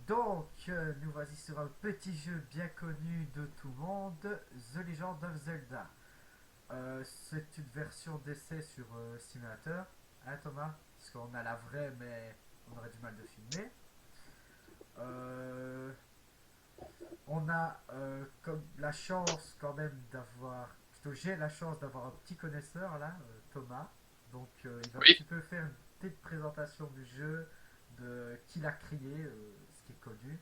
Donc, nous voici sur un petit jeu bien connu de tout le monde, The Legend of Zelda. C'est une version d'essai sur simulateur, hein Thomas? Parce qu'on a la vraie, mais on aurait du mal de filmer. Euh, on a comme la chance quand même d'avoir, plutôt j'ai la chance d'avoir un petit connaisseur là, Thomas. Donc il va un Oui, petit peu faire une petite présentation du jeu, de qui l'a créé, ce qui est connu.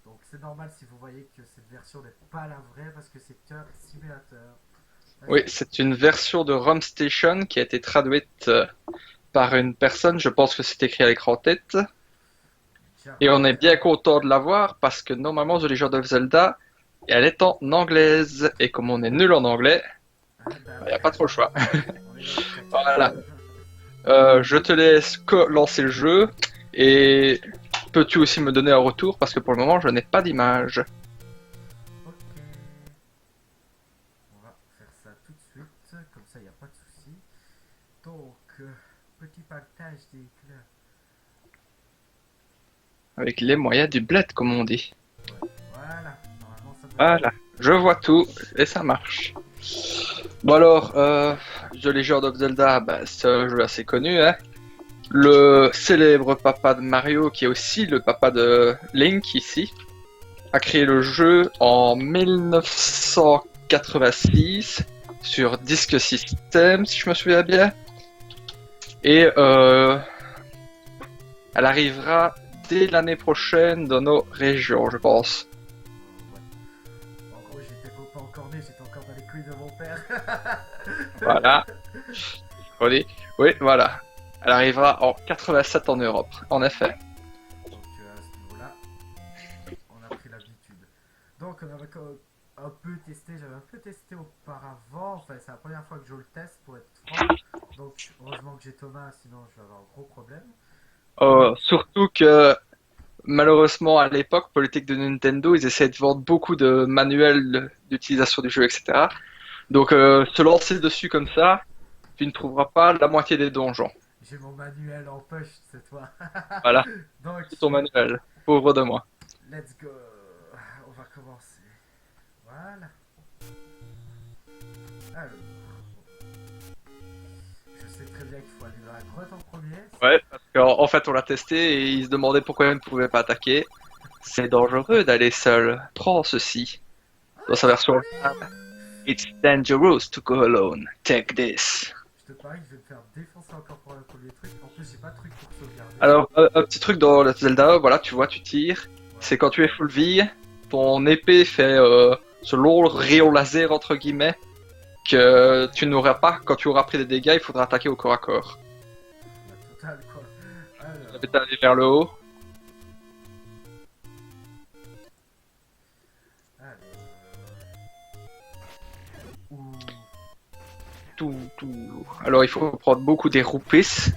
Donc c'est normal si vous voyez que cette version n'est pas la vraie parce que c'est un simulateur. oui, Vas-y. c'est une version de ROM Station qui a été traduite par une personne, je pense que c'est écrit à l'écran tête, et on est Jared. bien content de l'avoir parce que normalement The Legend of Zelda, elle est en anglaise, et comme on est nul en anglais, Ah bah il n'y a ouais, pas trop le choix. on est dans le caca. Voilà, je te laisse lancer le jeu, et peux-tu aussi me donner un retour parce que pour le moment je n'ai pas d'image. Ok, on va faire ça tout de suite, comme ça il n'y a pas de souci. Donc, petit partage d'éclat. Avec les moyens du bled comme on dit. Ouais, voilà, normalement ça devrait Voilà, je vois tout, et ça marche. Bon alors, The Legend of Zelda, bah, c'est un jeu assez connu, hein. Le célèbre papa de Mario, qui est aussi le papa de Link ici, a créé le jeu en 1986 sur Disk System, si je me souviens bien. Et elle arrivera dès l'année prochaine dans nos régions, je pense. ouais. En gros, j'étais pas encore né, j'étais encore dans les couilles de mon père. Voilà. Oui, oui, voilà. Elle arrivera en 87 en Europe, en effet. Donc à ce niveau-là, on a pris l'habitude. Donc on avait un peu testé, j'avais un peu testé auparavant, enfin c'est la première fois que je le teste pour être franc. Donc heureusement que j'ai Thomas, sinon je vais avoir un gros problème. Donc Surtout que malheureusement à l'époque, politique de Nintendo, ils essaient de vendre beaucoup de manuels d'utilisation du jeu, etc. Donc se lancer dessus comme ça, tu ne trouveras pas la moitié des donjons. j'ai mon manuel en poche cette fois. Voilà, Donc c'est ton manuel. Pauvre de moi. let's go. On va commencer. Voilà. Alors, je sais très bien qu'il faut aller dans la grotte en premier. Ouais, parce qu'en fait on l'a testé et il se demandait pourquoi il ne pouvait pas attaquer. C'est dangereux d'aller seul. Prends ceci. Dans sa version originale. It's dangerous to go alone. Take this. Je te parie que je vais me faire défoncer encore pour le premier truc. En plus, j'ai pas de truc pour sauvegarder. Alors, un petit truc dans le Zelda, voilà, tu vois, tu tires. Ouais. C'est quand tu es full vie, ton épée fait ce long rayon laser, entre guillemets, que tu n'auras pas quand tu auras pris des dégâts, il faudra attaquer au corps à corps. La totale quoi. Je vais Alors. t'aller vers le haut. Alors. Ouh. Tout, tout. Alors, il faut prendre beaucoup des roupies,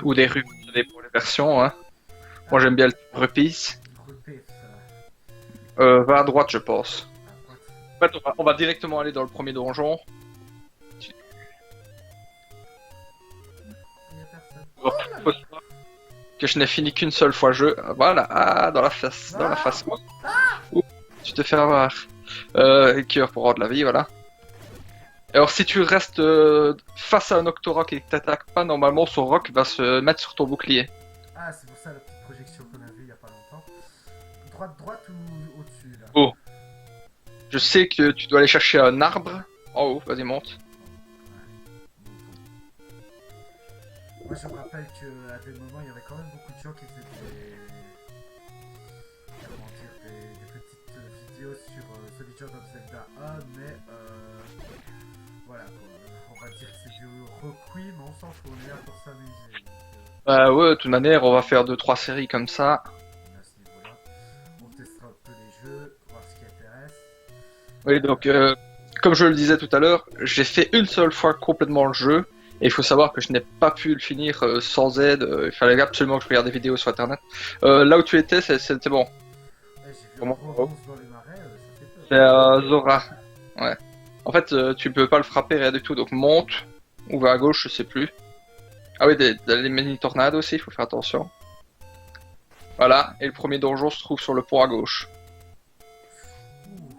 ou des Ouh. rupies, ça dépend pour les versions, hein. Moi, Alors. j'aime bien le rupies. Repère ça. Va à droite, je pense. À droite. En fait, on va directement aller dans le premier donjon. Il y a personne. Faut Oh là faut là. savoir que je n'ai fini qu'une seule fois le jeu. Voilà, ah, dans la face, dans la Ah. face. Ouh, tu te fais avoir. Cœur pour rendre la vie, voilà. Alors si tu restes face à un Octorok et que t'attaques pas, normalement son rock va se mettre sur ton bouclier. Ah, c'est pour ça la petite projection qu'on a vue il y a pas longtemps. Droite ou au-dessus là? Oh, je sais que tu dois aller chercher un arbre. En haut, vas-y monte. Moi je me rappelle qu'à des moments il y avait quand même beaucoup de gens qui faisaient comment dire, des petites vidéos sur The Legend of Zelda 1, mais voilà quoi. On va dire que c'est du requiem, mais on s'en fout, on est là pour s'amuser. Donc, Ouais, de toute manière, on va faire deux trois séries comme ça. à ce niveau-là, on testera un peu les jeux, voir ce qui intéresse. Oui, donc comme je le disais tout à l'heure, j'ai fait une seule fois complètement le jeu. Et il faut savoir que je n'ai pas pu le finir sans aide. Il fallait absolument que je regarde des vidéos sur internet. Là où tu étais, c'était bon. Ouais, j'ai vu un Comment? gros monstre dans les marais, ça fait peur. C'est Zora. Ouais. En fait, tu peux pas le frapper, rien du tout. Donc monte ou va à gauche, je sais plus. Ah oui, des mini tornades aussi, il faut faire attention. Voilà, et le premier donjon se trouve sur le pont à gauche. Ouh.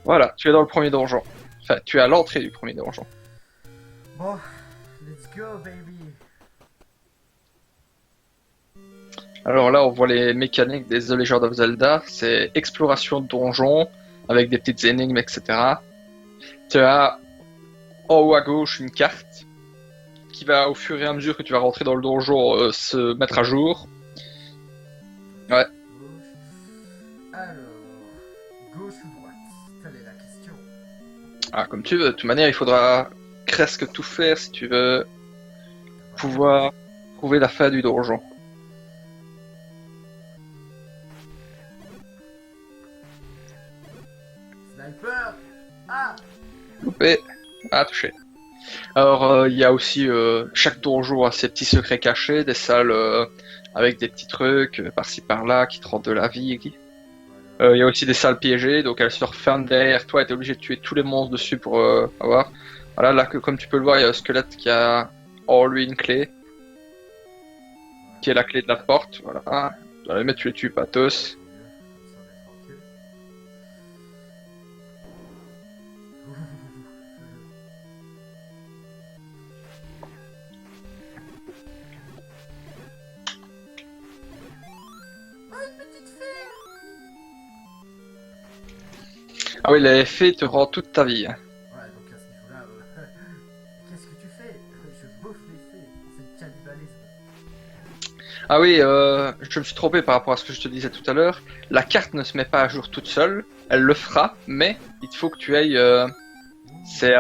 Voilà, tu es dans le premier donjon. Enfin, tu es à l'entrée du premier donjon. Bon, let's go, baby. Alors là, on voit les mécaniques des The Legend of Zelda. C'est exploration de donjon, avec des petites énigmes, etc. Tu as en haut à gauche une carte qui va, au fur et à mesure que tu vas rentrer dans le donjon, se mettre à jour. Ouais. Gauche. Alors, gauche ou droite? Telle est la question. Ah, comme tu veux. De toute manière, il faudra presque tout faire si tu veux pouvoir trouver la fin du donjon. Sniper. Ah. Loupé. Ah, touché. Alors, il y a aussi chaque donjon a ses petits secrets cachés, des salles avec des petits trucs par-ci par-là qui te rendent de la vie. Il y a aussi des salles piégées, donc elles se referment derrière toi et t'es obligé de tuer tous les monstres dessus pour avoir. Voilà, là, comme tu peux le voir, il y a un squelette qui a en lui une clé, qui est la clé de la porte. Voilà. Dans les mettre, tu les tues pas tous. Ah oui, les fées te rendent toute ta vie. Ouais, donc à ce niveau-là, qu'est-ce que tu fais? Je bouffe les fées, c'est le cannibalisme. Ah oui, je me suis trompé par rapport à ce que je te disais tout à l'heure. La carte ne se met pas à jour toute seule, elle le fera, mais il faut que tu ailles. C'est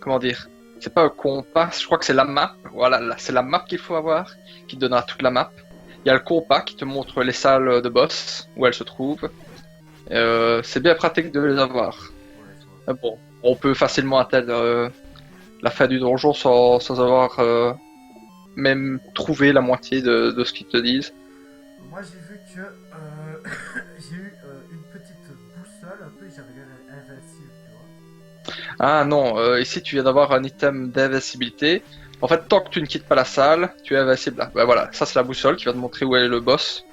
comment dire? C'est pas un compas, je crois que c'est la map. Voilà, c'est la map qu'il faut avoir, qui te donnera toute la map. Il y a le compas qui te montre les salles de boss où elles se trouvent. C'est bien pratique de les avoir. Ouais, je vois. Mais bon, on peut facilement atteindre la fin du donjon sans avoir même trouvé la moitié de ce qu'ils te disent. Moi j'ai vu que j'ai eu une petite boussole un peu et j'avais l'air invincible, tu vois. Ah non, ici tu viens d'avoir un item d'invincibilité. En fait, tant que tu ne quittes pas la salle, tu es invincible là. Bah voilà, ça c'est la boussole qui va te montrer où est le boss.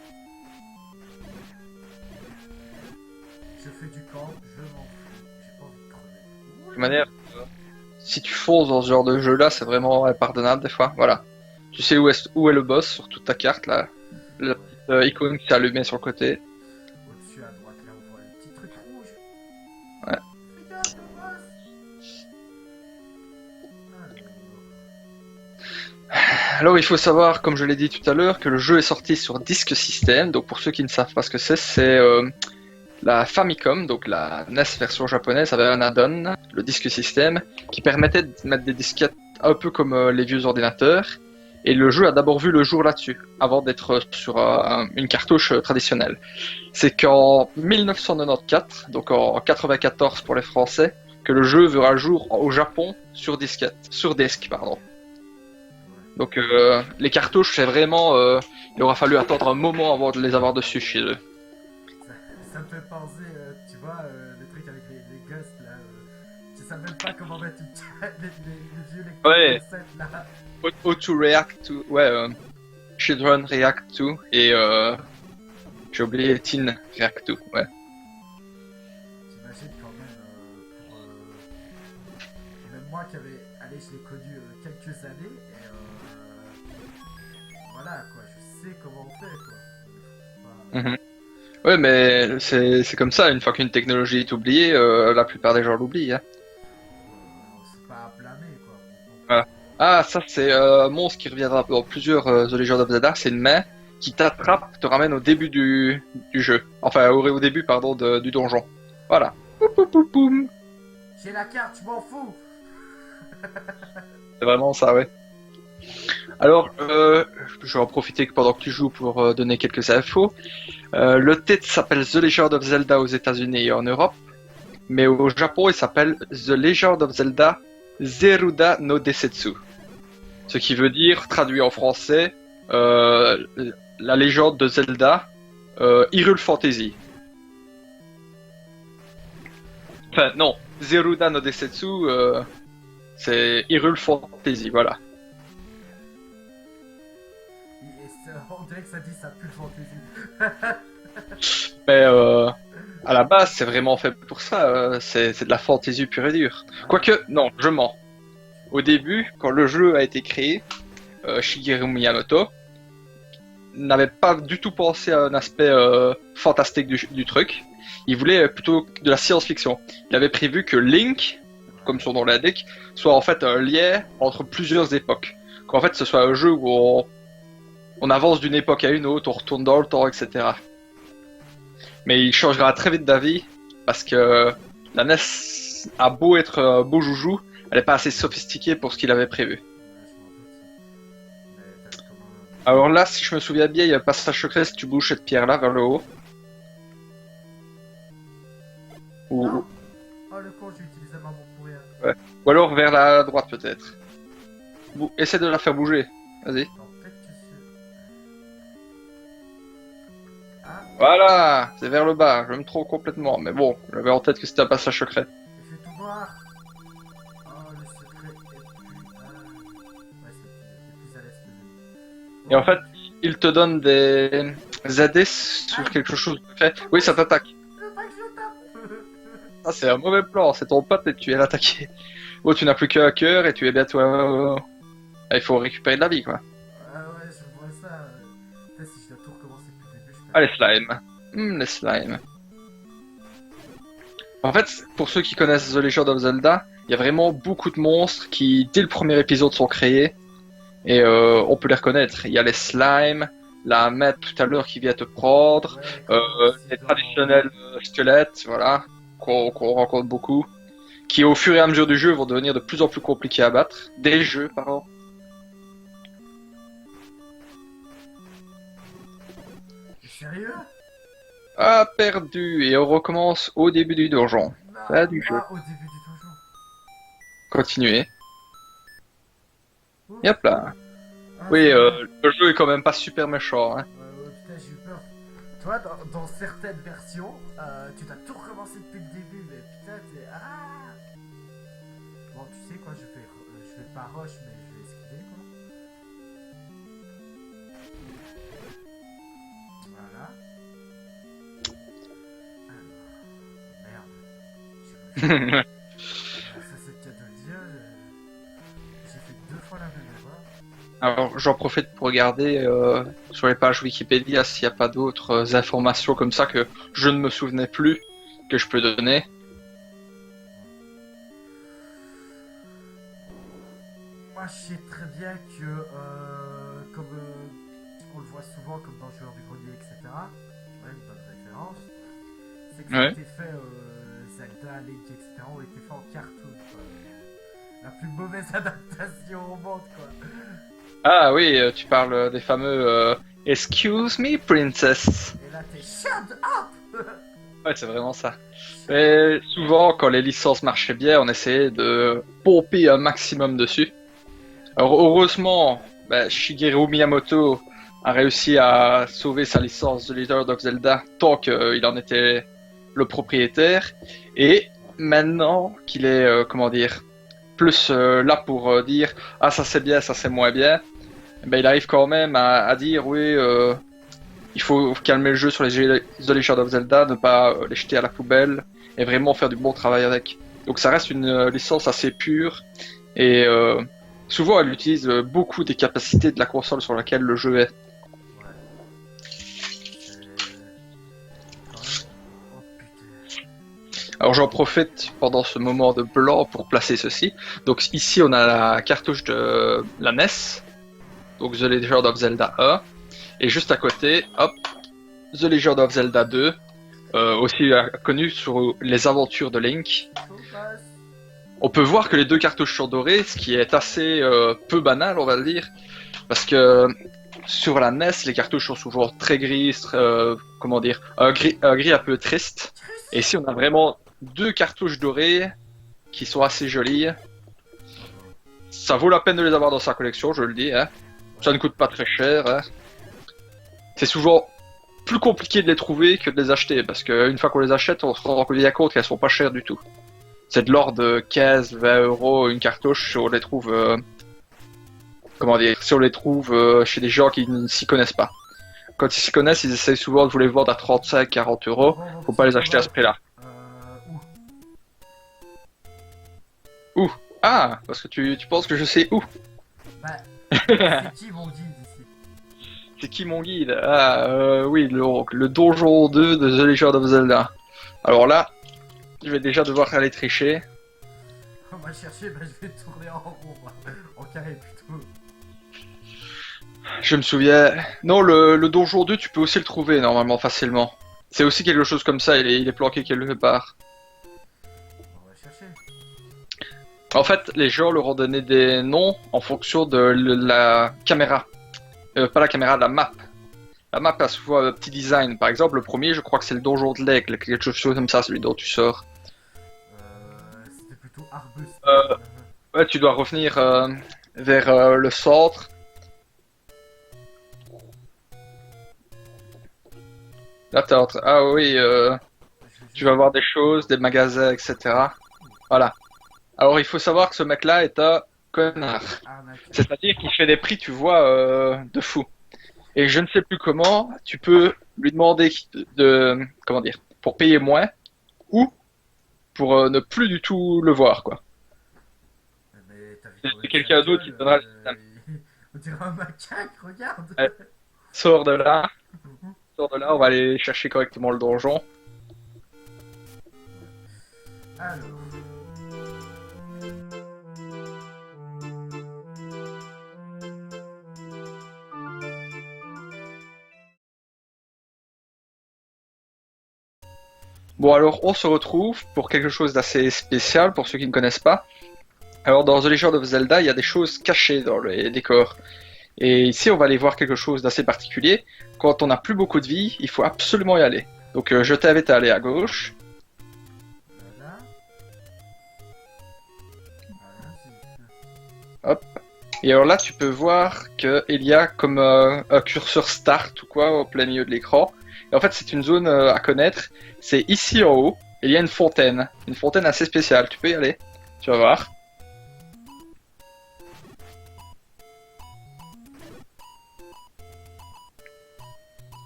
Je fais du camp, je m'en fous, j'ai pas envie de crever. De toute manière, si tu fonces dans ce genre de jeu là, c'est vraiment impardonnable des fois. Voilà. Tu sais où est le boss sur toute ta carte là. La petite icône qui est allumée sur le côté. Au-dessus à droite, là on voit le petit truc rouge. Ouais. Regarde le boss. Alors il faut savoir, comme je l'ai dit tout à l'heure, que le jeu est sorti sur Disk System. Donc pour ceux qui ne savent pas ce que c'est la Famicom, donc la NES version japonaise, avait un add-on, le Disk System, qui permettait de mettre des disquettes un peu comme les vieux ordinateurs. Et le jeu a d'abord vu le jour là-dessus, avant d'être sur une cartouche traditionnelle. C'est qu'en 1994, donc en 94 pour les Français, que le jeu verra le jour au Japon sur disquette, sur disque, pardon. Donc les cartouches, c'est vraiment, il aura fallu attendre un moment avant de les avoir dessus chez eux. Ça me fait penser, tu vois, le truc avec les ghosts là. Tu sais même pas comment mettre les vieux lecteurs Ouais. de cassette là. Auto React to, ouais, Children React to et j'ai oublié Teen React to, ouais. J'imagine quand même pour. Même moi qui avais. Allez, je l'ai connu quelques années et voilà quoi, je sais comment on fait quoi. Enfin, Mhm. Ouais, mais c'est comme ça. Une fois qu'une technologie est oubliée, la plupart des gens l'oublient. Hein. c'est pas à blâmer quoi. Voilà. Ah, ça c'est un monstre qui reviendra dans plusieurs The Legend of Zelda. C'est une main qui t'attrape, te ramène au début du jeu. Enfin, au début, pardon, du donjon. Voilà. Poum, poum, poum, poum. J'ai la carte, je m'en fous. C'est vraiment ça, ouais. Alors, je vais en profiter pendant que tu joues pour donner quelques infos. Le titre s'appelle The Legend of Zelda aux États-Unis et en Europe, mais au Japon, il s'appelle The Legend of Zelda Zeruda no Desetsu. Ce qui veut dire, traduit en français, la légende de Zelda, Hyrule Fantasy. Enfin, non, Zeruda no Desetsu, c'est Hyrule Fantasy, voilà. Et on dirait que ça dit ça pue le fantasy. Mais à la base, c'est vraiment fait pour ça. C'est de la fantasy pure et dure. Quoique, non, je mens. Au début, quand le jeu a été créé, Shigeru Miyamoto n'avait pas du tout pensé à un aspect fantastique du truc. Il voulait plutôt de la science-fiction. Il avait prévu que Link, comme son nom l'indique, soit en fait un lien entre plusieurs époques. Qu'en fait ce soit un jeu où on avance d'une époque à une autre, on retourne dans le temps, etc. Mais il changera très vite d'avis parce que la NES a beau être un beau joujou, elle n'est pas assez sophistiquée pour ce qu'il avait prévu. Alors là, si je me souviens bien, il y a un passage secret si tu bouges cette pierre-là vers le haut. Ou, Non. Oh le con, j'ai utilisé ma bombe pour rien. ou alors vers la droite peut-être. Essaie de la faire bouger. Vas-y. Non, peut-être que c'est... Ah, Voilà, c'est vers le bas. Je me trompe complètement. Mais bon, j'avais en tête que c'était un passage secret. il fait tout noir. Oh, le secret est plus... Ouais, c'est plus à l'est que Et en fait, il te donne des AD sur quelque chose de fait. Oui, ça t'attaque. Je veux pas que je tape. Ah, c'est un mauvais plan. C'est ton pote et tu es l'attaqué. Oh, tu n'as plus qu'un cœur et tu es bientôt... Il faut récupérer de la vie, quoi. Ah ouais, je vois ça. Putain, si je dois tout recommencer depuis le début, je Ah, les slimes. Les slimes. En fait, pour ceux qui connaissent The Legend of Zelda, il y a vraiment beaucoup de monstres qui, dès le premier épisode, sont créés. Et on peut les reconnaître. Il y a les slimes, la mette tout à l'heure qui vient te prendre, les traditionnels squelettes, voilà, qu'on rencontre beaucoup, qui au fur et à mesure du jeu vont devenir de plus en plus compliqués à battre. Des jeux, pardon. Sérieux? Ah, perdu. Et on recommence au début du donjon. Non, Pas du jeu. pas au début du donjon. Continuez. Ouh. Et hop là. Ah, Oui, c'est bon. le jeu est quand même pas super méchant. Hein. Ouais, putain, j'ai eu peur. Toi, dans certaines versions, tu dois tout recommencer depuis le début, mais putain, t'es... Ah! Bon, tu sais quoi, je fais pas rush, mais je vais esquiver, quoi. Voilà. Alors... Merde. Ça, c'est le cas de le dire. J'ai fait 2 fois la même erreur. Alors, j'en profite pour regarder sur les pages Wikipédia s'il n'y a pas d'autres informations comme ça que je ne me souvenais plus que je peux donner. Moi, je sais très bien que, comme on le voit souvent, comme dans le joueur du grenier, etc., ouais, une bonne référence, c'est que ça a Ouais. été fait, Zelda, Link, etc., ont été faits en cartoon, quoi. La plus mauvaise adaptation au monde, quoi. Ah oui, tu parles des fameux Excuse me, princess. Et là, t'es shut up. Ouais, c'est vraiment ça. Et souvent, quand les licences marchaient bien, on essayait de pomper un maximum dessus. Alors, heureusement, Shigeru Miyamoto a réussi à sauver sa licence The Legend of Zelda tant qu'il en était le propriétaire. Et maintenant qu'il est, comment dire, plus là pour dire ah ça c'est bien, ça c'est moins bien, il arrive quand même à dire oui, il faut calmer le jeu sur les The Legend of Zelda, ne pas les jeter à la poubelle et vraiment faire du bon travail avec. Donc ça reste une licence assez pure et souvent elle utilise beaucoup des capacités de la console sur laquelle le jeu est. Ouais. Oh putain. Alors j'en profite pendant ce moment de blanc pour placer ceci. Donc ici on a la cartouche de la NES, donc The Legend of Zelda 1, et juste à côté, hop, The Legend of Zelda 2, aussi connu sur les aventures de Link. Focus. On peut voir que les deux cartouches sont dorées, ce qui est assez peu banal, on va le dire, parce que sur la NES, les cartouches sont souvent très grises, comment dire, un gris un peu triste. Et ici, on a vraiment deux cartouches dorées qui sont assez jolies. Ça vaut la peine de les avoir dans sa collection, je le dis. Hein. Ça ne coûte pas très cher. Hein. C'est souvent plus compliqué de les trouver que de les acheter, parce qu'une fois qu'on les achète, on se rend bien compte qu'elles sont pas chères du tout. C'est de l'ordre de 15-20 € une cartouche si on les trouve, comment dire, si on les trouve chez des gens qui ne s'y connaissent pas. quand ils s'y connaissent, ils essayent souvent de vous les vendre à 35-40 euros. Bon, Faut pas les acheter à ce prix-là. Où? Où? Ah, parce que tu penses que je sais où? Bah, c'est qui mon guide ici? C'est qui mon guide? Ah, oui, le donjon 2 de The Legend of Zelda. Alors là, je vais déjà devoir aller tricher. On va chercher, bah je vais tourner en rond, en carré plutôt. Je me souviens... Non, le donjon 2, tu peux aussi le trouver normalement facilement. C'est aussi quelque chose comme ça, il est planqué quelque part. On va chercher. En fait, les gens leur ont donné des noms en fonction de la caméra. Pas la caméra, la map. La map a souvent un petit design. Par exemple, le premier, je crois que c'est le donjon de l'aigle, quelque chose comme ça, celui dont tu sors. C'était plutôt arbuste. Ouais, tu dois revenir vers le centre. Là, t'es en train... Ah oui, tu vas voir des choses, des magasins, etc. Voilà. Alors, il faut savoir que ce mec-là est un connard. Arnaque. C'est-à-dire qu'il fait des prix, tu vois, de fou. Et je ne sais plus comment, tu peux lui demander comment dire, pour payer moins, ou pour ne plus du tout le voir, quoi. Mais t'as vu C'est comment il quelqu'un a d'autre gueule, qui te donnera le système. On dirait un macaque, regarde. Ouais. Sors de là, sors de là, on va aller chercher correctement le donjon. Alors. Bon alors, on se retrouve pour quelque chose d'assez spécial pour ceux qui ne connaissent pas. Alors dans The Legend of Zelda, il y a des choses cachées dans les décors. Et ici, on va aller voir quelque chose d'assez particulier. Quand on n'a plus beaucoup de vie, il faut absolument y aller. Donc je t'invite à aller à gauche. Voilà. Voilà, Hop. Et alors là, tu peux voir qu'il y a comme un curseur start ou quoi au plein milieu de l'écran. Et en fait, c'est une zone à connaître. C'est ici en haut. Et il y a une fontaine. Une fontaine assez spéciale. Tu peux y aller. Tu vas voir.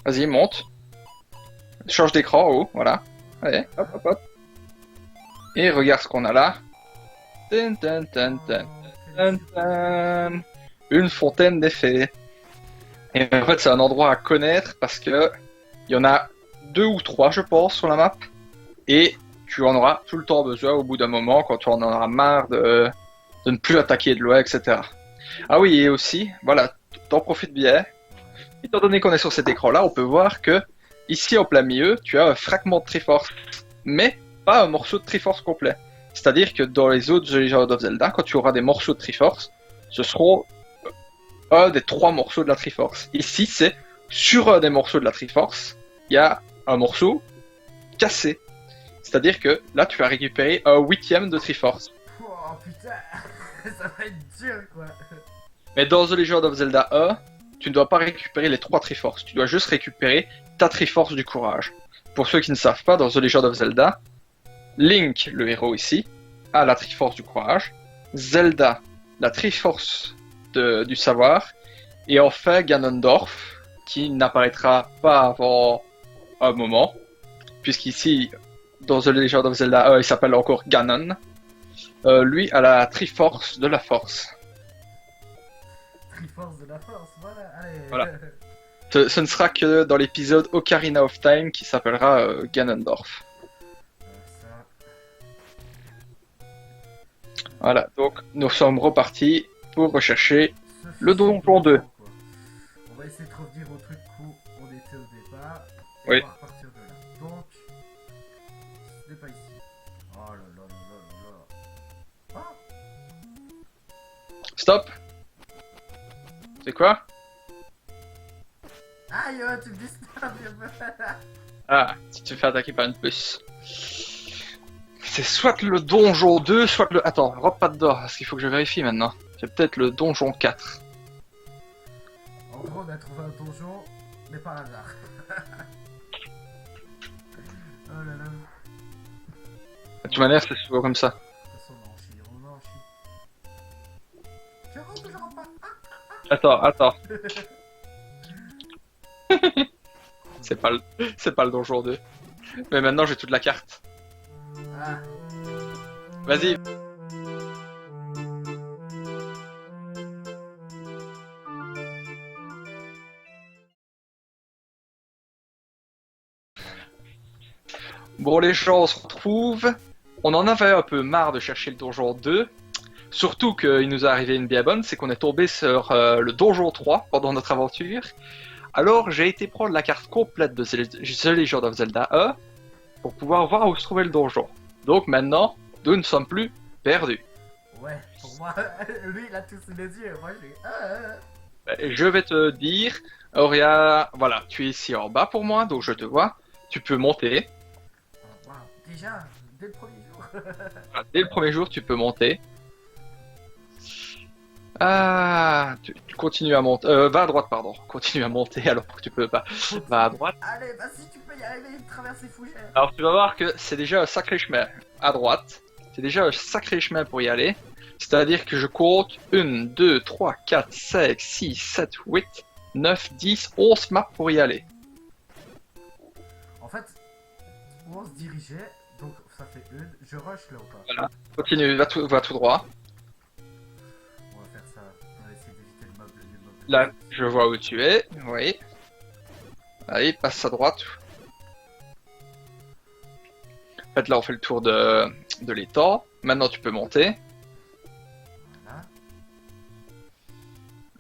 Vas-y, monte. Change d'écran en haut. Voilà. Allez, hop, hop, hop. Et regarde ce qu'on a là. Tin, tin, tin, tin. Tan, tan. Une fontaine d'effets. Et en fait, c'est un endroit à connaître parce que il y en a 2 ou 3, je pense, sur la map. Et tu en auras tout le temps besoin au bout d'un moment quand tu en auras marre de ne plus attaquer de loin, etc. Ah oui, et aussi, voilà, t'en profites bien. Étant donné qu'on est sur cet écran-là, on peut voir que ici en plein milieu, tu as un fragment de Triforce, mais pas un morceau de Triforce complet. C'est-à-dire que dans les autres The Legend of Zelda, quand tu auras des morceaux de Triforce, ce seront un des 3 morceaux de la Triforce. Ici, c'est sur un des morceaux de la Triforce, il y a un morceau cassé. C'est-à-dire que là, tu vas récupérer un 8ème de Triforce. Oh putain, ça va être dur quoi. Mais dans The Legend of Zelda 1, tu ne dois pas récupérer les 3 Triforces. Tu dois juste récupérer ta Triforce du courage. Pour ceux qui ne savent pas, dans The Legend of Zelda, Link, le héros ici, a la Triforce du courage. Zelda, la Triforce du savoir. Et enfin Ganondorf, qui n'apparaîtra pas avant un moment. Puisqu'ici, dans The Legend of Zelda 1, il s'appelle encore Ganon. Lui a la Triforce de la Force. Triforce de la force, voilà, allez. Voilà. Ce ne sera que dans l'épisode Ocarina of Time qui s'appellera Ganondorf. Ça. Voilà, donc nous sommes repartis pour rechercher Ce le fut donjon 2. quoi. On va essayer de revenir au truc où on était au départ. Et Oui. on va repartir de là. Donc, ce n'est pas ici. Oh là là là là là là. Ah, Stop. C'est quoi? aïe, tu me disturbes. Ah, si tu te fais attaquer par une puce. C'est soit le donjon 2, soit le... Attends, rentre pas dedans, parce qu'il faut que je vérifie maintenant. C'est peut-être le donjon 4. En gros, on a trouvé un donjon, mais par hasard. Oh là là. De toute manière, c'est souvent comme ça. De toute façon, on en chie. Je rentre pas. Attends. C'est pas le donjon 2. Mais maintenant j'ai toute la carte. Ah, Vas-y. Bon les gens, on se retrouve. On en avait un peu marre de chercher le donjon 2. Surtout qu'il nous est arrivé une bien bonne, c'est qu'on est tombé sur le donjon 3 pendant notre aventure. Alors j'ai été prendre la carte complète de The Legend of Zelda 1 pour pouvoir voir où se trouvait le donjon. Donc maintenant, nous ne sommes plus perdus. ouais, pour moi, lui il a tout sous les yeux, moi j'ai... Je vais te dire, Auria, voilà, tu es ici en bas pour moi, donc je te vois. Tu peux monter. Oh, wow. Déjà, dès le premier jour. Dès le premier jour, tu peux monter. Ah, tu continues à monter. Va à droite, pardon. Continue à monter alors que tu peux pas. Va à droite. Allez, bah si tu peux y arriver, traverser fougère. Alors tu vas voir que c'est déjà un sacré chemin. À droite, c'est déjà un sacré chemin pour y aller. C'est-à-dire que je compte 1, 2, 3, 4, 5, 6, 7, 8, 9, 10, 11 maps pour y aller. En fait, où on se dirigeait, donc ça fait une, je rush là ou pas? Voilà. Continue, va tout droit. On va faire ça, on va essayer d'éviter le mob. Là, je vois où tu es. Oui. Allez, passe à droite. En fait, là, on fait le tour de l'étang. Maintenant, tu peux monter. Voilà.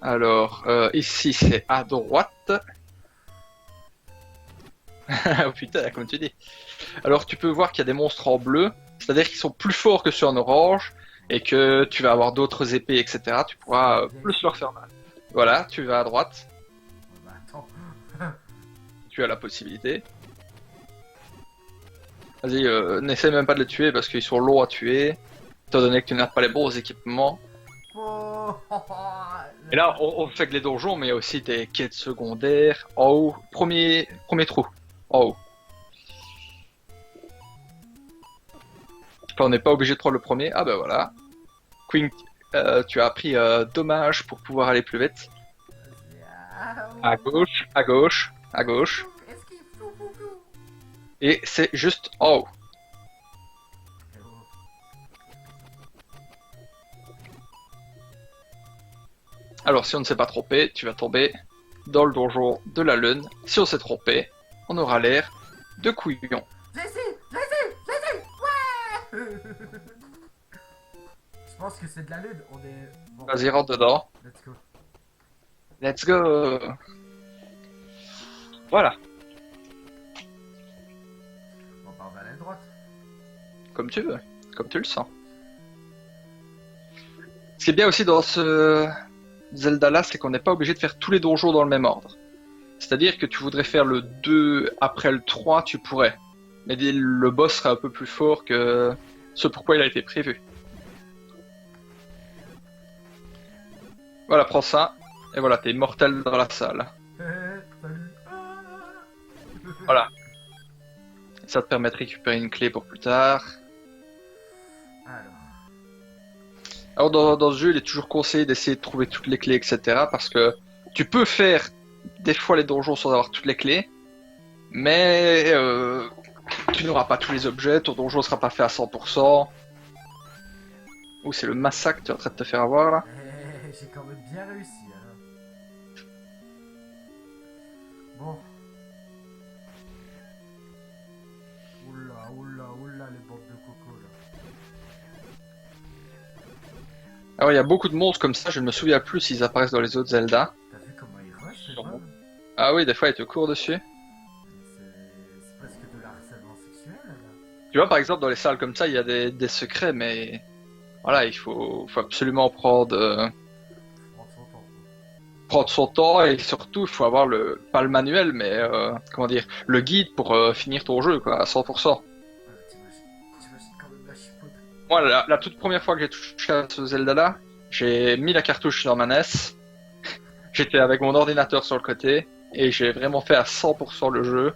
Alors, ici, c'est à droite. Oh putain, comme tu dis. Alors, tu peux voir qu'il y a des monstres en bleu. C'est-à-dire qu'ils sont plus forts que ceux en orange. Et que tu vas avoir d'autres épées, etc. Tu pourras plus leur faire mal. Voilà, tu vas à droite. Bah attends. Tu as la possibilité. Vas-y, n'essaie même pas de les tuer parce qu'ils sont longs à tuer. Étant donné que tu n'as pas les bons équipements. Oh, Et là, on fait que les donjons, mais il y a aussi des quêtes secondaires. En haut, premier trou. En haut. Enfin, on n'est pas obligé de prendre le premier. Ah ben voilà. Queen, tu as appris dommage pour pouvoir aller plus vite. À gauche, à gauche, à gauche. Esquive, flou. Et c'est juste en haut. Eh oh. Alors si on ne s'est pas trompé, tu vas tomber dans le donjon de la lune. Si on s'est trompé, on aura l'air de couillon. Laissez. Ouais. Je pense que c'est de la lune, on est... Bon, Vas-y, rentre dedans. let's go. Let's go. Voilà, Bon bah on va aller à droite. comme tu veux, comme tu le sens. Ce qui est bien aussi dans ce Zelda-là, c'est qu'on n'est pas obligé de faire tous les donjons dans le même ordre. C'est-à-dire que tu voudrais faire le 2 après le 3, tu pourrais. Mais le boss serait un peu plus fort que ce pourquoi il a été prévu. Voilà, prends ça. Et voilà, t'es mortel dans la salle. Salut. Voilà. Ça te permet de récupérer une clé pour plus tard. Alors dans ce jeu, il est toujours conseillé d'essayer de trouver toutes les clés, etc. Parce que tu peux faire des fois les donjons sans avoir toutes les clés. Mais tu n'auras pas tous les objets, ton donjon ne sera pas fait à 100%. Ouh, c'est le massacre que tu es en train de te faire avoir là. J'ai quand même bien réussi alors. Bon. Oula, les bandes de coco là. Alors il y a beaucoup de monstres comme ça, je ne me souviens plus s'ils apparaissent dans les autres Zelda. T'as vu comment ils rushent les Sûrement. mobs? Ah oui, des fois ils te courent dessus. C'est presque de l'harcèlement sexuel là. Tu vois, par exemple, dans les salles comme ça, il y a des secrets, mais voilà, il faut absolument prendre son temps et surtout, il faut avoir pas le manuel, mais comment dire, le guide pour finir ton jeu, quoi, à 100%. T'imagines quand même la chipote. Moi, la toute première fois que j'ai touché à ce Zelda-là, j'ai mis la cartouche dans ma NES, j'étais avec mon ordinateur sur le côté, et j'ai vraiment fait à 100% le jeu.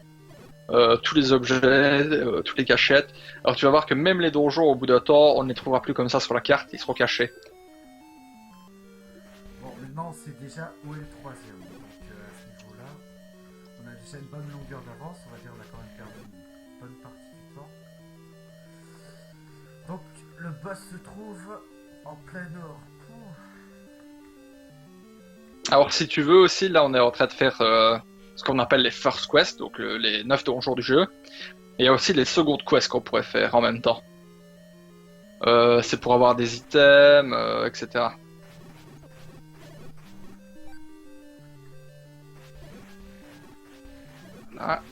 Tous les objets, toutes les cachettes. Alors tu vas voir que même les donjons, au bout d'un temps, on ne les trouvera plus comme ça sur la carte, ils seront cachés. Bon, maintenant on sait déjà où est le troisième. Donc à ce niveau-là, on a j'ai une bonne longueur d'avance, on va dire on a quand même perdu une bonne partie du temps. Donc le boss se trouve en plein nord. Alors si tu veux aussi, là on est en train de faire ce qu'on appelle les first quests, donc les 9 donjons du jeu. Et il y a aussi les secondes quests qu'on pourrait faire en même temps. C'est pour avoir des items, etc. Là,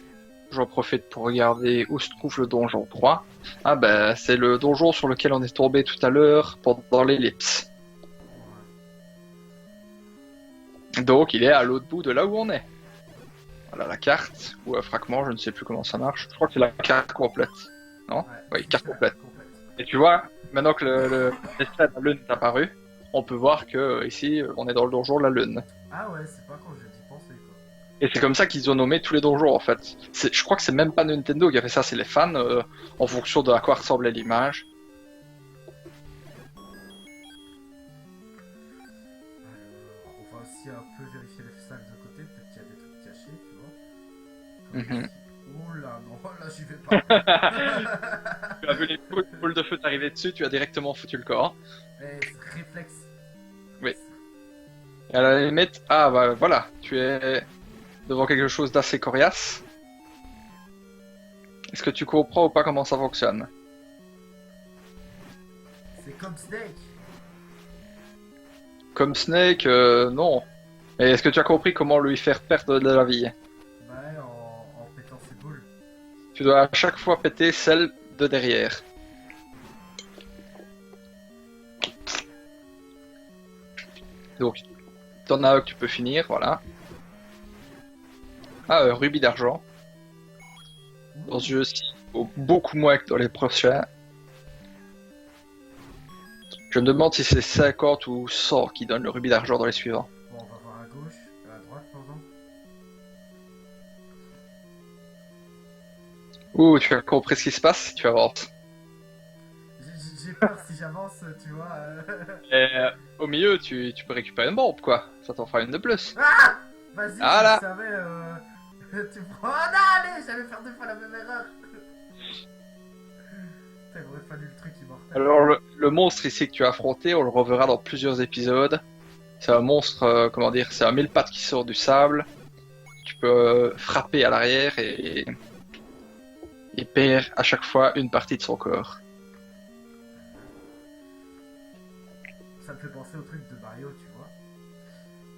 j'en profite pour regarder où se trouve le donjon 3. Ah ben, c'est le donjon sur lequel on est tombé tout à l'heure pendant l'ellipse. Donc il est à l'autre bout de là où on est. Voilà la carte, ou un fragment, je ne sais plus comment ça marche. Je crois que c'est la carte complète. Non? Ouais, Oui, carte complète. Et tu vois, maintenant que l'esprit de la lune est apparu, on peut voir que ici, on est dans le donjon de la lune. Ah ouais, c'est pas quand j'ai d'y penser quoi. Et c'est comme ça qu'ils ont nommé tous les donjons en fait. Je crois que c'est même pas Nintendo qui a fait ça, c'est les fans en fonction de à quoi ressemblait l'image. Alors, on va aussi un peu vérifier les salles de côté, peut-être qu'il y a des trucs cachés, tu vois. Comme Mhm. ici. Oh là, non, là j'y vais pas. Tu as vu les boules de feu t'arriver dessus, tu as directement foutu le corps. Eh, c'est réflexe. Oui. Et à la limite, ah bah voilà, tu es devant quelque chose d'assez coriace. Est-ce que tu comprends ou pas comment ça fonctionne? C'est comme Snake. Comme Snake, non. Mais est-ce que tu as compris comment lui faire perdre de la vie? Bah, ouais, en pétant ses boules. Tu dois à chaque fois péter celle de derrière. Donc, t'en as un que tu peux finir, voilà. Ah, rubis d'argent. Dans ce jeu-ci, beaucoup moins que dans les prochains. Je me demande si c'est 50 ou 100 qui donnent le rubis d'argent dans les suivants. Bon, on va voir à gauche, à droite, pardon. Ouh, tu as compris ce qui se passe si tu avances. J'ai peur si j'avance, tu vois. Et, au milieu, tu peux récupérer une bombe, quoi. Ça t'en fera une de plus. Ah, vas-y, Voilà. je savais. Tu prends. Oh non, allez, j'allais faire deux fois la même erreur. Putain, il aurait fallu le truc immortel. Alors, le monstre ici que tu as affronté, on le reverra dans plusieurs épisodes. C'est un monstre, comment dire, c'est un mille pattes qui sort du sable. Tu peux frapper à l'arrière et il perd à chaque fois une partie de son corps. Ça me fait penser au truc de Mario, tu vois.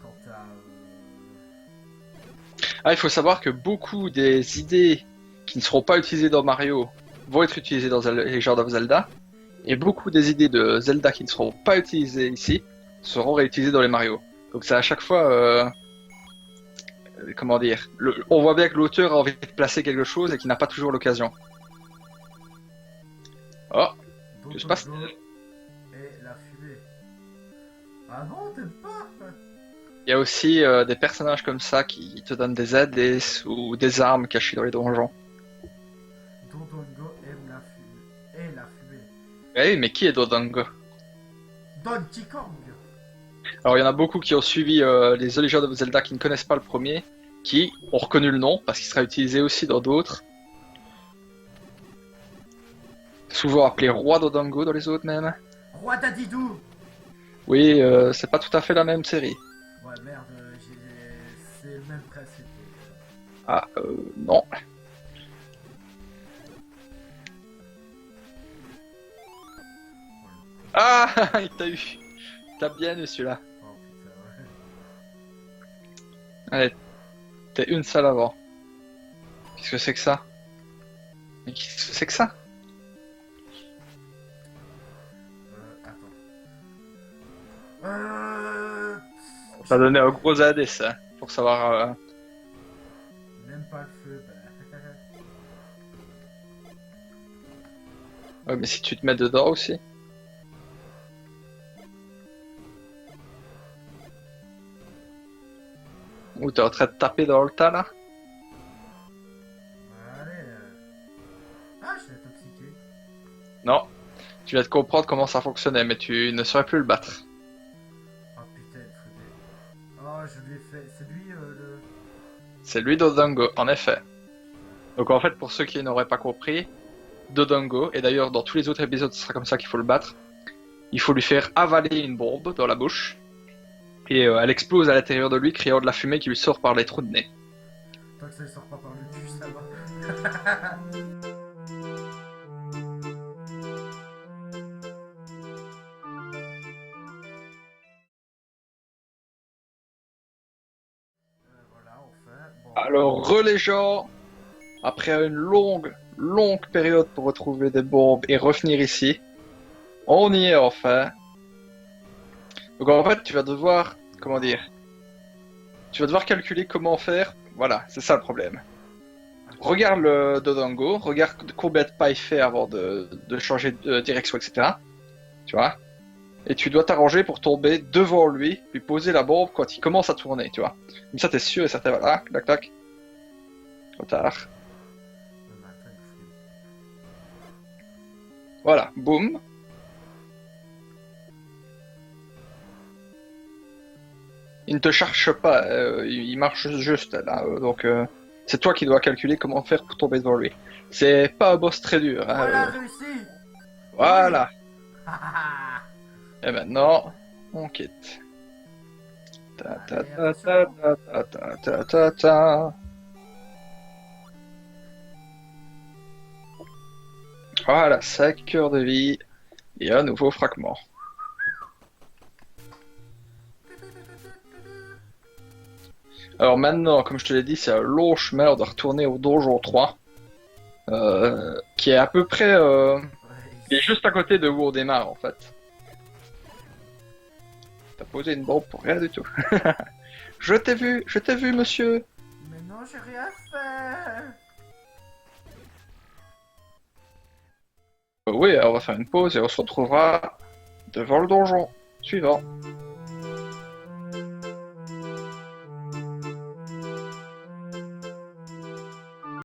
Quand t'as. Ah, il faut savoir que beaucoup des idées qui ne seront pas utilisées dans Mario vont être utilisées dans Legend of Zelda. Et beaucoup des idées de Zelda qui ne seront pas utilisées ici seront réutilisées dans les Mario. Donc c'est à chaque fois, comment dire, on voit bien que l'auteur a envie de placer quelque chose et qu'il n'a pas toujours l'occasion. Oh, que se passe Dodongo et la fumée. Ah bon, t'aimes pas? Il y a aussi des personnages comme ça qui te donnent des aides ou des armes cachées dans les donjons. Dodongo aime la fumée. Et la fumée. Oui, mais qui est Dodongo? Donkey Kong. Alors il y en a beaucoup qui ont suivi les The Legend of Zelda qui ne connaissent pas le premier, qui ont reconnu le nom parce qu'il sera utilisé aussi dans d'autres. Souvent appelé Roi Dodongo dans les autres même. Roi Dadidou. Oui, c'est pas tout à fait la même série. Ouais, merde, c'est le même principe. Ah, non. Ah, il t'a eu. T'as bien eu celui-là. Oh putain, ouais. Allez, t'es une salle avant. Qu'est-ce que c'est que ça? Mais qu'est-ce que c'est que ça? Attends. Ça a donné un gros indice, hein, pour savoir... Même pas le feu, bah. Ouais, mais si tu te mets dedans aussi. Ou t'es en train de taper dans le tas là? Allez. Ah, je suis intoxiqué. Non. Tu viens de comprendre comment ça fonctionnait, mais tu ne saurais plus le battre. Oh putain, il faudrait. Oh, je lui ai fait. C'est lui le. C'est lui Dodongo, en effet. Donc en fait, pour ceux qui n'auraient pas compris, Dodongo, et d'ailleurs dans tous les autres épisodes, ce sera comme ça qu'il faut le battre, il faut lui faire avaler une bombe dans la bouche, et elle explose à l'intérieur de lui, créant de la fumée qui lui sort par les trous de nez. Tant que ça ne sort pas par le cul, ça va. Voilà, on fait. Bon. Alors, les gens, après une longue période pour retrouver des bombes et revenir ici, on y est enfin. Donc en fait, tu vas devoir, comment dire, tu vas devoir calculer comment faire. Voilà, c'est ça le problème. Regarde le Dodongo, regarde combien de pas il fait avant de changer de direction, etc. Tu vois? Et tu dois t'arranger pour tomber devant lui, lui poser la bombe quand il commence à tourner, tu vois? Comme ça, t'es sûr et certain, voilà, tac tac. Trop tard. Voilà, boum. Il ne te cherche pas, il marche juste là, donc c'est toi qui dois calculer comment faire pour tomber devant lui. C'est pas un boss très dur, hein, Voilà, réussi. voilà. Ah, ah, Et maintenant, on quitte. Ta ta ta ta ta ta ta ta ta. Voilà, 5 cœurs de vie et un nouveau fragment. Alors maintenant, comme je te l'ai dit, c'est un long chemin de retourner au donjon 3, qui est à peu près, ouais, il est juste à côté de où on démarre en fait. T'as posé une bombe pour rien du tout. Je t'ai vu, monsieur. Mais non, j'ai rien fait. Oui, on va faire une pause et on se retrouvera devant le donjon suivant.